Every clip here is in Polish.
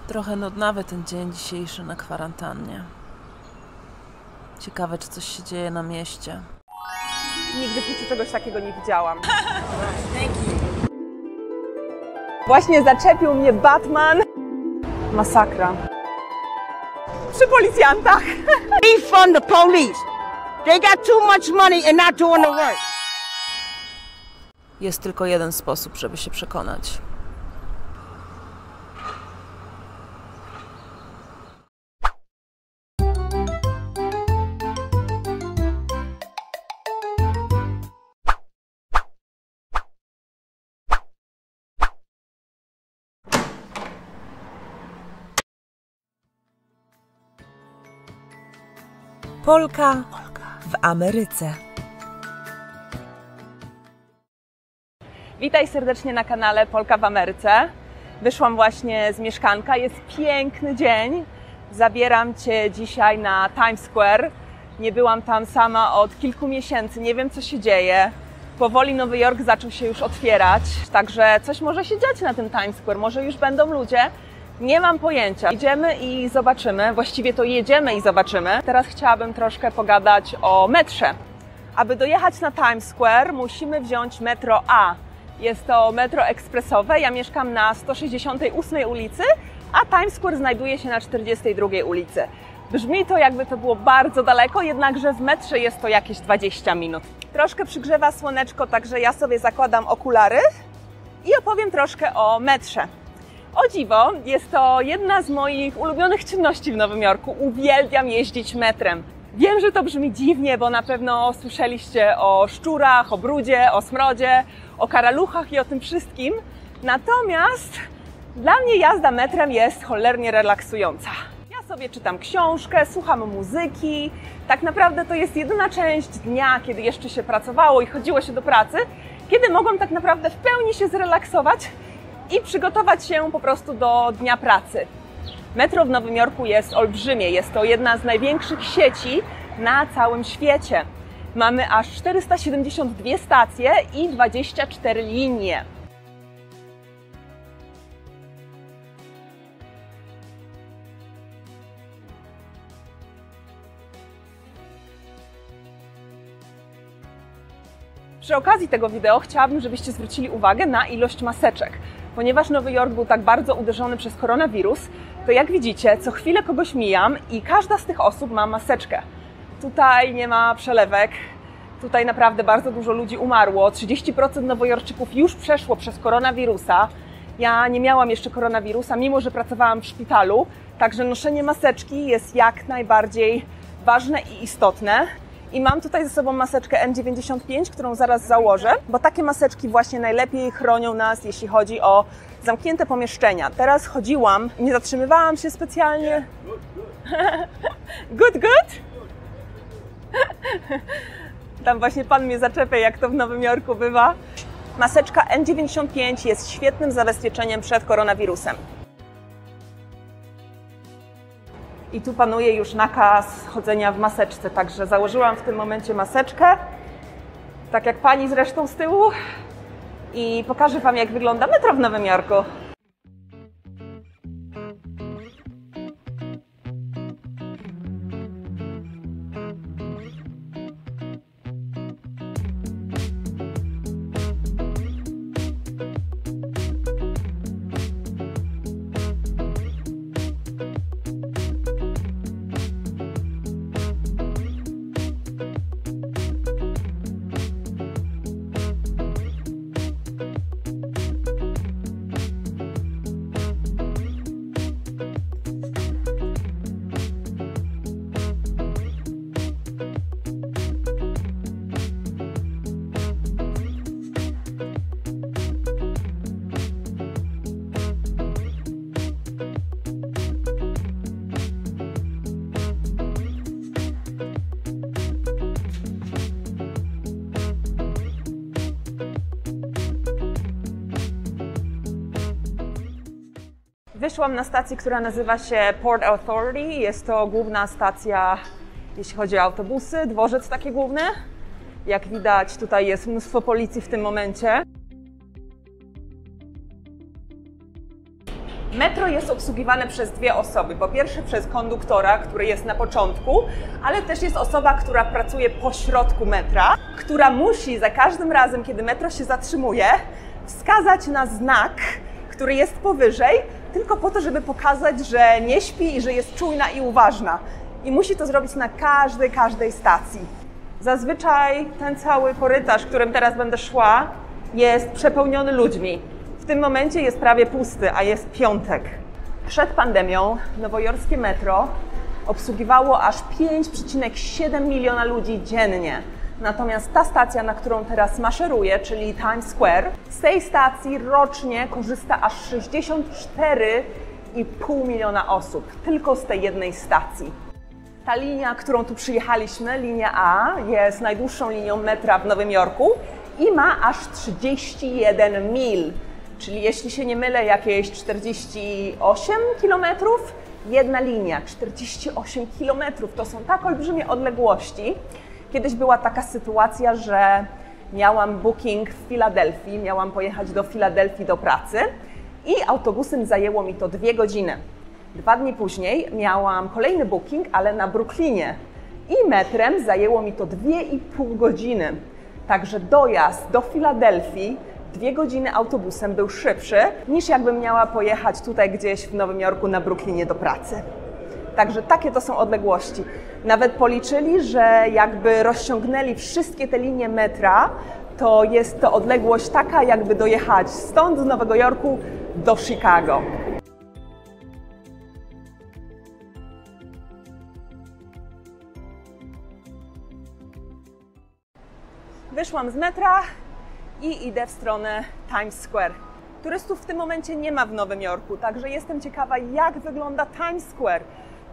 Trochę nudnawy ten dzień dzisiejszy na kwarantannie. Ciekawe, czy coś się dzieje na mieście. Nigdy w życiu czegoś takiego nie widziałam. Właśnie zaczepił mnie Batman. Masakra. Przy policjantach. Defund the police. They got too much money and not doing the work. Jest tylko jeden sposób, żeby się przekonać. Polka w Ameryce. Witaj serdecznie na kanale Polka w Ameryce. Wyszłam właśnie z mieszkanka, jest piękny dzień. Zabieram Cię dzisiaj na Times Square. Nie byłam tam sama od kilku miesięcy, nie wiem co się dzieje. Powoli Nowy Jork zaczął się już otwierać, także coś może się dziać na tym Times Square, może już będą ludzie. Nie mam pojęcia. Idziemy i zobaczymy, właściwie to jedziemy i zobaczymy. Teraz chciałabym troszkę pogadać o metrze. Aby dojechać na Times Square musimy wziąć metro A. Jest to metro ekspresowe, ja mieszkam na 168 ulicy, a Times Square znajduje się na 42 ulicy. Brzmi to jakby to było bardzo daleko, jednakże w metrze jest to jakieś 20 minut. Troszkę przygrzewa słoneczko, także ja sobie zakładam okulary i opowiem troszkę o metrze. O dziwo, jest to jedna z moich ulubionych czynności w Nowym Jorku. Uwielbiam jeździć metrem. Wiem, że to brzmi dziwnie, bo na pewno słyszeliście o szczurach, o brudzie, o smrodzie, o karaluchach i o tym wszystkim. Natomiast dla mnie jazda metrem jest cholernie relaksująca. Ja sobie czytam książkę, słucham muzyki. Tak naprawdę to jest jedyna część dnia, kiedy jeszcze się pracowało i chodziło się do pracy, kiedy mogłam tak naprawdę w pełni się zrelaksować i przygotować się po prostu do dnia pracy. Metro w Nowym Jorku jest olbrzymie, jest to jedna z największych sieci na całym świecie. Mamy aż 472 stacje i 24 linie. Przy okazji tego wideo chciałabym, żebyście zwrócili uwagę na ilość maseczek. Ponieważ Nowy Jork był tak bardzo uderzony przez koronawirus, to jak widzicie, co chwilę kogoś mijam i każda z tych osób ma maseczkę. Tutaj nie ma przelewek, tutaj naprawdę bardzo dużo ludzi umarło, 30% nowojorczyków już przeszło przez koronawirusa. Ja nie miałam jeszcze koronawirusa, mimo że pracowałam w szpitalu, także noszenie maseczki jest jak najbardziej ważne i istotne. I mam tutaj ze sobą maseczkę N95, którą zaraz założę, bo takie maseczki właśnie najlepiej chronią nas, jeśli chodzi o zamknięte pomieszczenia. Teraz chodziłam, nie zatrzymywałam się specjalnie. Good? Tam właśnie pan mnie zaczepia, jak to w Nowym Jorku bywa. Maseczka N95 jest świetnym zabezpieczeniem przed koronawirusem. I tu panuje już nakaz chodzenia w maseczce, także założyłam w tym momencie maseczkę, tak jak pani zresztą z tyłu, i pokażę wam, jak wygląda metro w Nowym Jorku. Wyszłam na stację, która nazywa się Port Authority. Jest to główna stacja, jeśli chodzi o autobusy, dworzec taki główny. Jak widać, tutaj jest mnóstwo policji w tym momencie. Metro jest obsługiwane przez dwie osoby. Po pierwsze przez konduktora, który jest na początku, ale też jest osoba, która pracuje po środku metra, która musi za każdym razem, kiedy metro się zatrzymuje, wskazać na znak, który jest powyżej, tylko po to, żeby pokazać, że nie śpi i że jest czujna i uważna. I musi to zrobić na każdej stacji. Zazwyczaj ten cały korytarz, którym teraz będę szła, jest przepełniony ludźmi. W tym momencie jest prawie pusty, a jest piątek. Przed pandemią nowojorskie metro obsługiwało aż 5,7 miliona ludzi dziennie. Natomiast ta stacja, na którą teraz maszeruję, czyli Times Square, z tej stacji rocznie korzysta aż 64,5 miliona osób. Tylko z tej jednej stacji. Ta linia, którą tu przyjechaliśmy, linia A, jest najdłuższą linią metra w Nowym Jorku i ma aż 31 mil. Czyli jeśli się nie mylę, jakieś 48 kilometrów, jedna linia, 48 kilometrów. To są tak olbrzymie odległości. Kiedyś była taka sytuacja, że miałam booking w Filadelfii, miałam pojechać do Filadelfii do pracy i autobusem zajęło mi to 2 godziny. 2 dni później miałam kolejny booking, ale na Brooklynie i metrem zajęło mi to 2,5 godziny. Także dojazd do Filadelfii 2 godziny autobusem był szybszy niż jakbym miała pojechać tutaj gdzieś w Nowym Jorku na Brooklynie do pracy. Także takie to są odległości. Nawet policzyli, że jakby rozciągnęli wszystkie te linie metra, to jest to odległość taka, jakby dojechać stąd z Nowego Jorku do Chicago. Wyszłam z metra i idę w stronę Times Square. Turystów w tym momencie nie ma w Nowym Jorku, także jestem ciekawa, jak wygląda Times Square,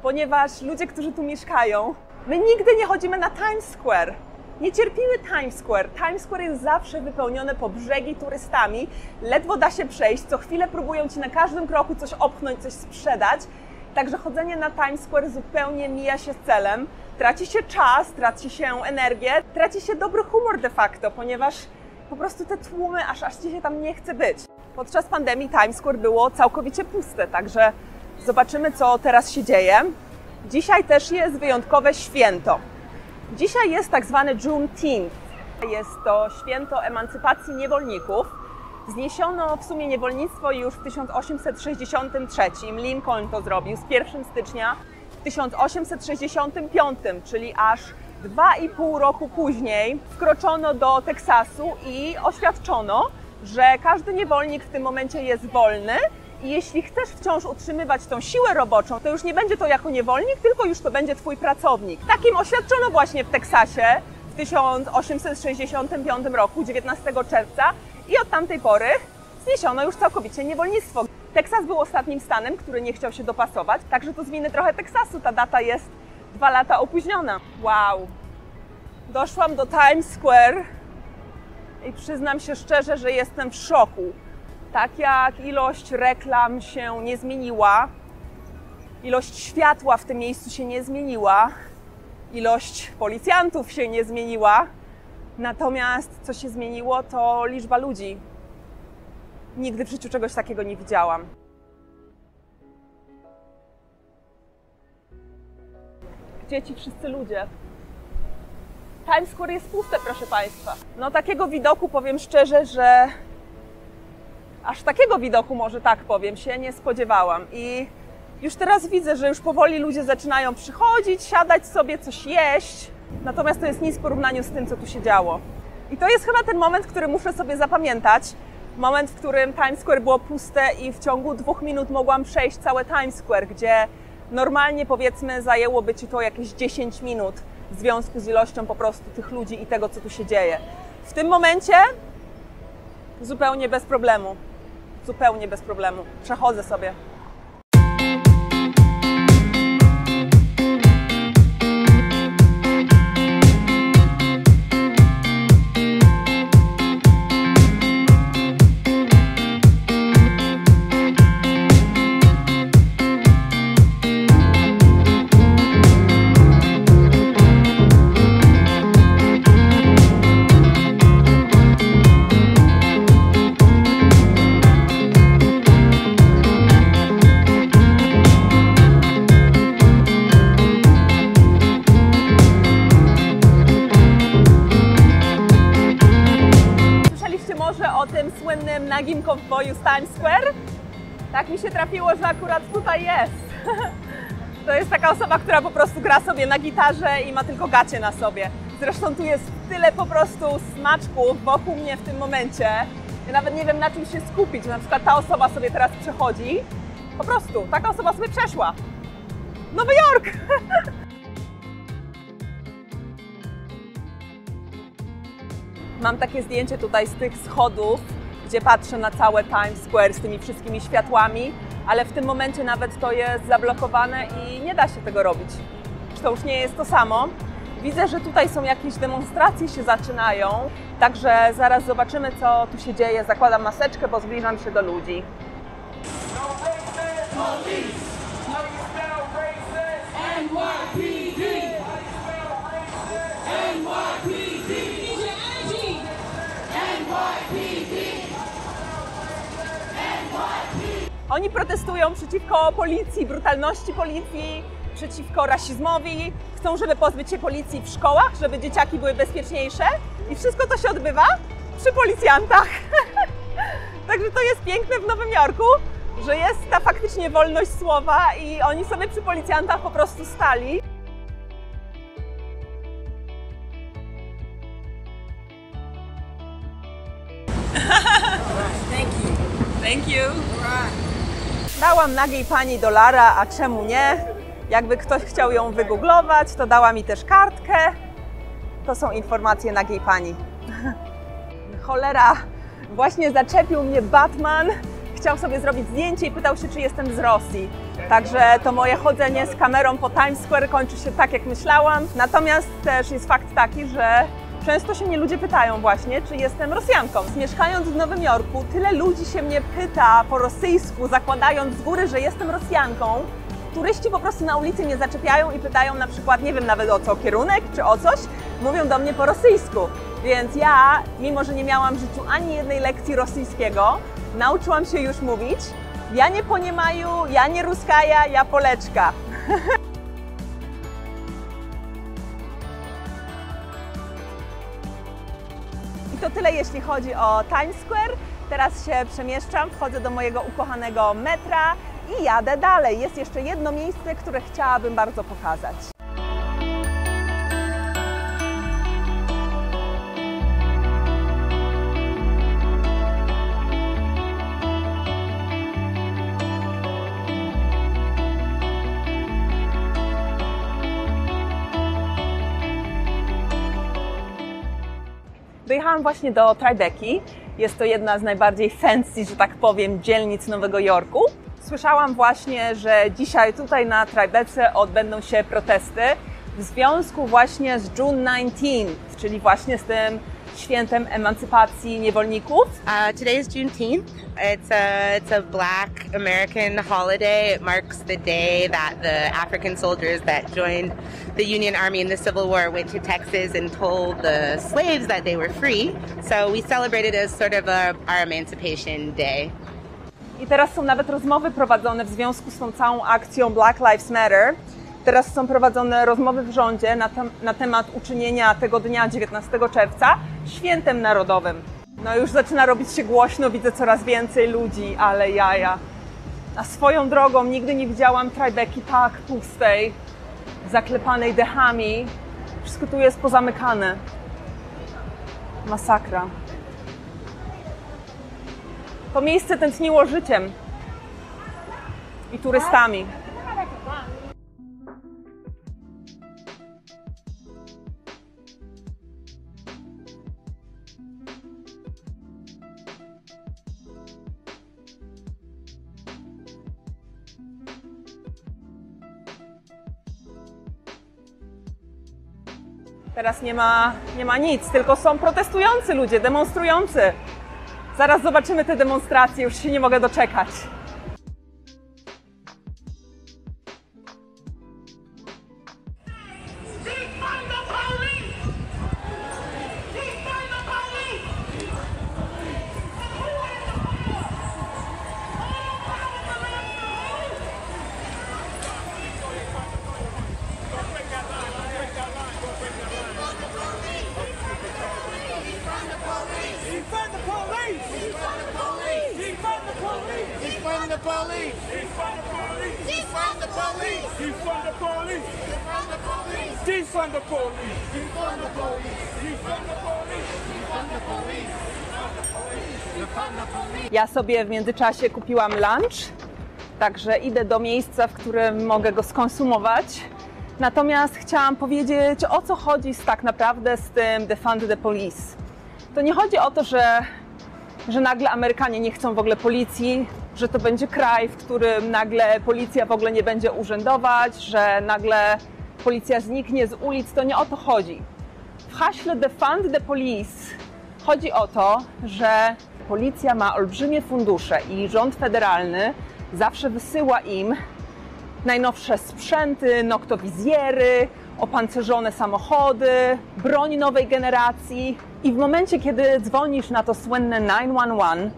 ponieważ ludzie, którzy tu mieszkają, my nigdy nie chodzimy na Times Square. Nie cierpimy Times Square. Times Square jest zawsze wypełnione po brzegi turystami, ledwo da się przejść, co chwilę próbują Ci na każdym kroku coś opchnąć, coś sprzedać. Także chodzenie na Times Square zupełnie mija się z celem. Traci się czas, traci się energię, traci się dobry humor de facto, ponieważ po prostu te tłumy, aż Ci się tam nie chce być. Podczas pandemii Times Square było całkowicie puste, także zobaczymy, co teraz się dzieje. Dzisiaj też jest wyjątkowe święto. Dzisiaj jest tak zwany Juneteenth. Jest to święto emancypacji niewolników. Zniesiono w sumie niewolnictwo już w 1863. Lincoln to zrobił z 1 stycznia w 1865, czyli aż 2,5 roku później wkroczono do Teksasu i oświadczono, że każdy niewolnik w tym momencie jest wolny i jeśli chcesz wciąż utrzymywać tą siłę roboczą, to już nie będzie to jako niewolnik, tylko już to będzie Twój pracownik. Takim oświadczono właśnie w Teksasie w 1865 roku, 19 czerwca i od tamtej pory zniesiono już całkowicie niewolnictwo. Teksas był ostatnim stanem, który nie chciał się dopasować, także to z winy trochę Teksasu ta data jest 2 lata opóźniona. Wow! Doszłam do Times Square i przyznam się szczerze, że jestem w szoku. Tak jak ilość reklam się nie zmieniła, ilość światła w tym miejscu się nie zmieniła, ilość policjantów się nie zmieniła, natomiast co się zmieniło, to liczba ludzi. Nigdy w życiu czegoś takiego nie widziałam. Gdzie ci wszyscy ludzie? Times Square jest puste, proszę Państwa. No takiego widoku, powiem szczerze, że aż takiego widoku, może tak powiem, się nie spodziewałam. I już teraz widzę, że już powoli ludzie zaczynają przychodzić, siadać sobie, coś jeść. Natomiast to jest nic w porównaniu z tym, co tu się działo. I to jest chyba ten moment, który muszę sobie zapamiętać. Moment, w którym Times Square było puste i w ciągu 2 minut mogłam przejść całe Times Square, gdzie normalnie, powiedzmy, zajęłoby Ci to jakieś 10 minut w związku z ilością po prostu tych ludzi i tego, co tu się dzieje. W tym momencie zupełnie bez problemu. Zupełnie bez problemu. Przechodzę sobie. może o tym słynnym nagim kowboju z Times Square? Tak mi się trafiło, że akurat tutaj jest. To jest taka osoba, która po prostu gra sobie na gitarze i ma tylko gacie na sobie. Zresztą tu jest tyle po prostu smaczków wokół mnie w tym momencie. Ja nawet nie wiem, na czym się skupić. Na przykład ta osoba sobie teraz przechodzi. Po prostu, taka osoba sobie przeszła. Nowy Jork! Mam takie zdjęcie tutaj z tych schodów, gdzie patrzę na całe Times Square z tymi wszystkimi światłami, ale w tym momencie nawet to jest zablokowane i nie da się tego robić. To już nie jest to samo. Widzę, że tutaj są jakieś demonstracje, się zaczynają, także zaraz zobaczymy, co tu się dzieje. Zakładam maseczkę, bo zbliżam się do ludzi. Oni protestują przeciwko policji, brutalności policji, przeciwko rasizmowi. Chcą, żeby pozbyć się policji w szkołach, żeby dzieciaki były bezpieczniejsze. I wszystko to się odbywa przy policjantach. Także to jest piękne w Nowym Jorku, że jest ta faktycznie wolność słowa i oni sobie przy policjantach po prostu stali. Thank you. Dałam nagiej pani $1, a czemu nie? Jakby ktoś chciał ją wygooglować, to dała mi też kartkę. To są informacje nagiej pani. Cholera, właśnie zaczepił mnie Batman. Chciał sobie zrobić zdjęcie i pytał się, czy jestem z Rosji. Także to moje chodzenie z kamerą po Times Square kończy się tak, jak myślałam. Natomiast też jest fakt taki, że często się mnie ludzie pytają właśnie, czy jestem Rosjanką. Mieszkając w Nowym Jorku, tyle ludzi się mnie pyta po rosyjsku, zakładając z góry, że jestem Rosjanką. Turyści po prostu na ulicy mnie zaczepiają i pytają na przykład, nie wiem nawet o co, kierunek czy o coś, mówią do mnie po rosyjsku. Więc ja, mimo że nie miałam w życiu ani jednej lekcji rosyjskiego, nauczyłam się już mówić: ja nie poniemaju, ja nie ruskaja, ja poleczka. I to tyle, jeśli chodzi o Times Square. Teraz się przemieszczam, wchodzę do mojego ukochanego metra i jadę dalej. Jest jeszcze jedno miejsce, które chciałabym bardzo pokazać. Dojechałam właśnie do Tribeki. Jest to jedna z najbardziej fancy, że tak powiem, dzielnic Nowego Jorku. Słyszałam właśnie, że dzisiaj tutaj na Tribece odbędą się protesty w związku właśnie z June 19th, czyli właśnie z tym świętem emancypacji niewolników. Today is Juneteenth. It's a Black American holiday. It marks the day that the African soldiers that joined the Union Army in the Civil War went to Texas and told the slaves that they were free. So we celebrate it as sort of our Emancipation Day. I teraz są nawet rozmowy prowadzone w związku z tą całą akcją Black Lives Matter. Teraz są prowadzone rozmowy w rządzie na temat uczynienia tego dnia 19 czerwca świętem narodowym. No już zaczyna robić się głośno, widzę coraz więcej ludzi, ale jaja. A swoją drogą nigdy nie widziałam Tribeki tak pustej, zaklepanej dechami. Wszystko tu jest pozamykane. Masakra. To miejsce tętniło życiem i turystami. Teraz nie ma nic, tylko są protestujący ludzie, demonstrujący. Zaraz zobaczymy te demonstracje, już się nie mogę doczekać. Defund the police! the police. Defund the police. Defund the police. Defund the police. Defund the police. Defund the police. Defund the police. Defund the police. Defund the police. Defund the police. Ja sobie w międzyczasie kupiłam lunch, także idę do miejsca, w którym mogę go skonsumować. Natomiast chciałam powiedzieć, o co chodzi tak naprawdę z tym Defund the Police. To nie chodzi o to, że nagle Amerykanie nie chcą w ogóle policji, że to będzie kraj, w którym nagle policja w ogóle nie będzie urzędować, że nagle policja zniknie z ulic. To nie o to chodzi. W haśle Defund the Police chodzi o to, że policja ma olbrzymie fundusze i rząd federalny zawsze wysyła im najnowsze sprzęty, noktowizjery, opancerzone samochody, broń nowej generacji. I w momencie, kiedy dzwonisz na to słynne 911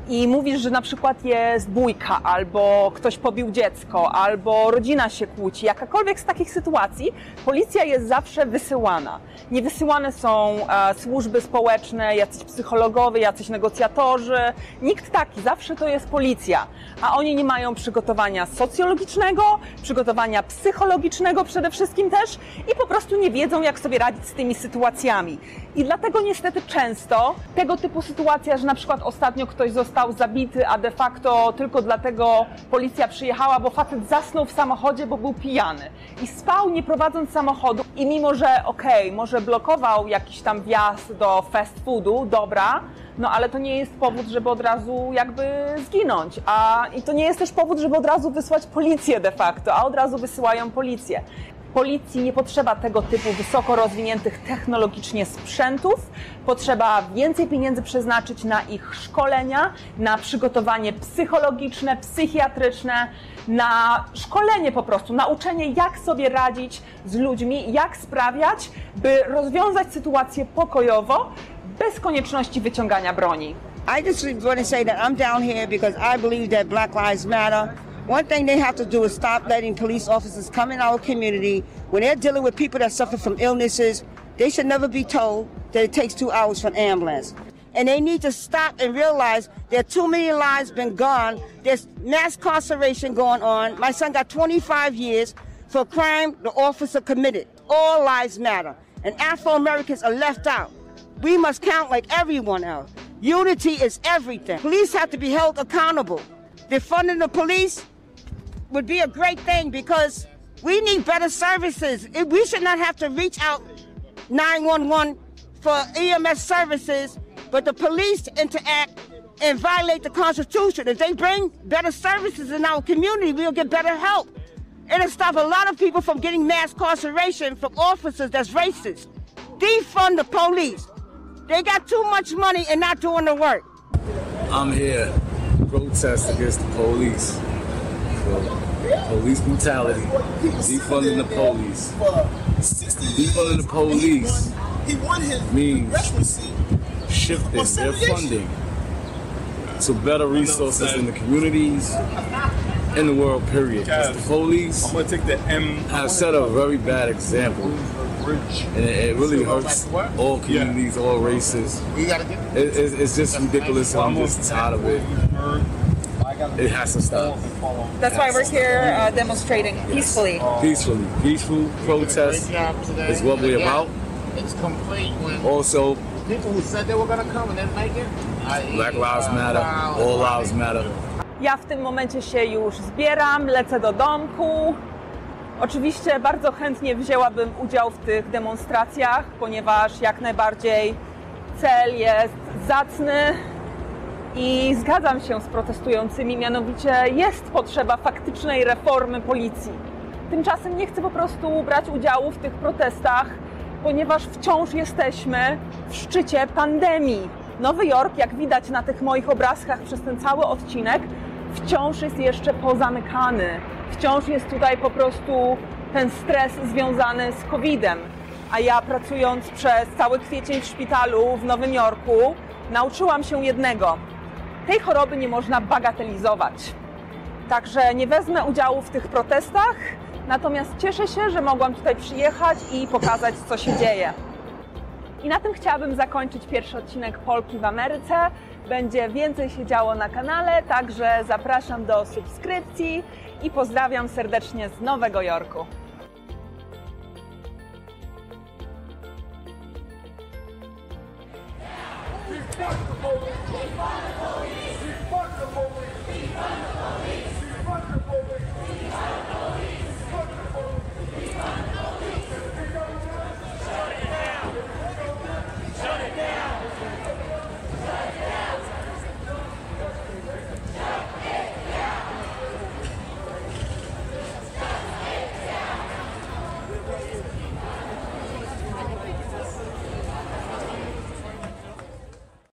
i mówisz, że na przykład jest bójka, albo ktoś pobił dziecko, albo rodzina się kłóci, jakakolwiek z takich sytuacji, policja jest zawsze wysyłana. Nie wysyłane są służby społeczne, jacyś psychologowie, jacyś negocjatorzy, nikt taki, zawsze to jest policja. A oni nie mają przygotowania socjologicznego, przygotowania psychologicznego przede wszystkim też i po prostu nie wiedzą, jak sobie radzić z tymi sytuacjami. I dlatego niestety często tego typu sytuacja, że na przykład ostatnio ktoś został zabity, a de facto tylko dlatego policja przyjechała, bo facet zasnął w samochodzie, bo był pijany i spał nie prowadząc samochodu i mimo, że może blokował jakiś tam wjazd do fast foodu, dobra, no ale to nie jest powód, żeby od razu jakby zginąć, i to nie jest też powód, żeby od razu wysłać policję de facto, a od razu wysyłają policję. Policji nie potrzeba tego typu wysoko rozwiniętych technologicznie sprzętów. Potrzeba więcej pieniędzy przeznaczyć na ich szkolenia, na przygotowanie psychologiczne, psychiatryczne, na szkolenie po prostu, nauczenie, jak sobie radzić z ludźmi, jak sprawiać, by rozwiązać sytuację pokojowo, bez konieczności wyciągania broni. I just want to say that I'm down here because I believe that Black Lives Matter. One thing they have to do is stop letting police officers come in our community. When they're dealing with people that suffer from illnesses, they should never be told that it takes 2 hours for an ambulance. And they need to stop and realize there are too many lives been gone. There's mass incarceration going on. My son got 25 years for a crime the officer committed. All lives matter. And Afro-Americans are left out. We must count like everyone else. Unity is everything. Police have to be held accountable. Defunding the police would be a great thing because we need better services. We should not have to reach out 911 for EMS services, but the police interact and violate the Constitution. If they bring better services in our community, we'll get better help. It'll stop a lot of people from getting mass incarceration from officers that's racist. Defund the police. They got too much money and not doing the work. I'm here to protest against the police. Police brutality. Defunding the police. Defunding the police means shifting their funding to better resources in the communities, in the world, period. The police have set a very bad example. And it really hurts all communities, all races. It's just ridiculous. I'm just tired of it. It has to stop. That's why we're here demonstrating peacefully. Peaceful protest is what we're about. It's complete when Also, people who said they were going to come and didn't make it. Black Lives Matter, all lives matter. Ja w tym momencie się już zbieram, lecę do domku. Oczywiście bardzo chętnie wzięłabym udział w tych demonstracjach, ponieważ jak najbardziej cel jest zacny i zgadzam się z protestującymi, mianowicie jest potrzeba faktycznej reformy policji. Tymczasem nie chcę po prostu brać udziału w tych protestach, ponieważ wciąż jesteśmy w szczycie pandemii. Nowy Jork, jak widać na tych moich obrazkach przez ten cały odcinek, wciąż jest jeszcze pozamykany. Wciąż jest tutaj po prostu ten stres związany z COVID-em. A ja pracując przez cały kwiecień w szpitalu w Nowym Jorku nauczyłam się jednego. Tej choroby nie można bagatelizować. Także nie wezmę udziału w tych protestach, natomiast cieszę się, że mogłam tutaj przyjechać i pokazać, co się dzieje. I na tym chciałabym zakończyć pierwszy odcinek Polki w Ameryce. Będzie więcej się działo na kanale, także zapraszam do subskrypcji i pozdrawiam serdecznie z Nowego Jorku. Defund the police! Defund the police! Defund the police! Defund the police!